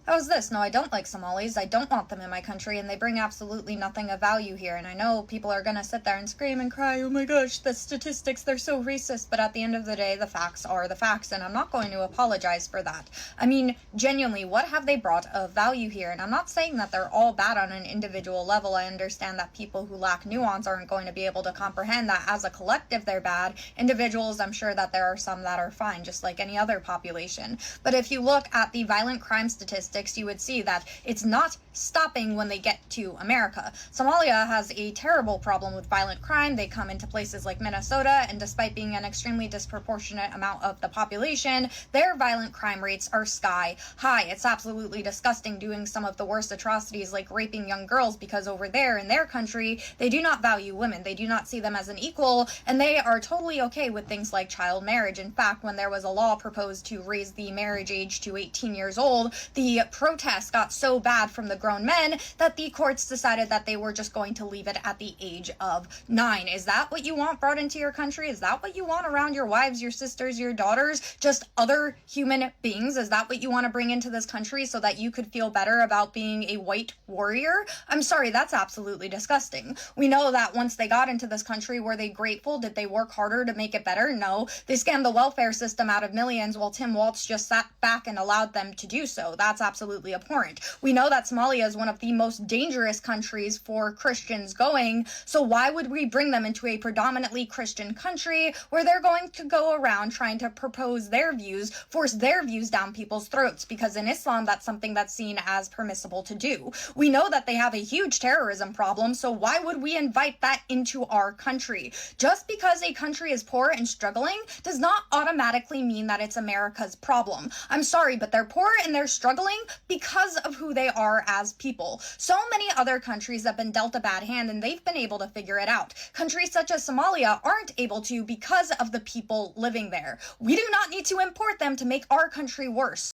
How's this? No, I don't like Somalis. I don't want them in my country, and they bring absolutely nothing of value here. And I know people are gonna sit there and scream and cry, oh my gosh, the statistics, they're so racist. But at the end of the day, the facts are the facts, and I'm not going to apologize for that. I mean, genuinely, what have they brought of value here? And I'm not saying that they're all bad on an individual level. I understand that people who lack nuance aren't going to be able to comprehend that as a collective they're bad. Individuals, I'm sure that there are some that are fine, just like any other population. But if you look at the violent crime statistics, you would see that it's not stopping when they get to America. Somalia has a terrible problem with violent crime. They come into places like Minnesota, and despite being an extremely disproportionate amount of the population, their violent crime rates are sky high. It's absolutely disgusting, doing some of the worst atrocities like raping young girls, because over there in their country, they do not value women. They do not see them as an equal, and they are totally okay with things like child marriage. In fact, when there was a law proposed to raise the marriage age to 18 years old, the protests got so bad from the grown men that the courts decided that they were just going to leave it at the age of 9. Is that what you want brought into your country? Is that what you want around your wives, your sisters, your daughters, just other human beings? Is that what you want to bring into this country so that you could feel better about being a white warrior? I'm sorry, that's absolutely disgusting. We know that once they got into this country, were they grateful? Did they work harder to make it better? No. They scammed the welfare system out of millions while Tim Walz just sat back and allowed them to do so. That's absolutely abhorrent. We know that Somalia is one of the most dangerous countries for Christians going, so why would we bring them into a predominantly Christian country where they're going to go around trying to propose their views, force their views down people's throats? Because in Islam, that's something that's seen as permissible to do. We know that they have a huge terrorism problem, so why would we invite that into our country? Just because a country is poor and struggling does not automatically mean that it's America's problem. I'm sorry, but they're poor and they're struggling because of who they are as people. So many other countries have been dealt a bad hand and they've been able to figure it out. Countries such as Somalia aren't able to because of the people living there. We do not need to import them to make our country worse.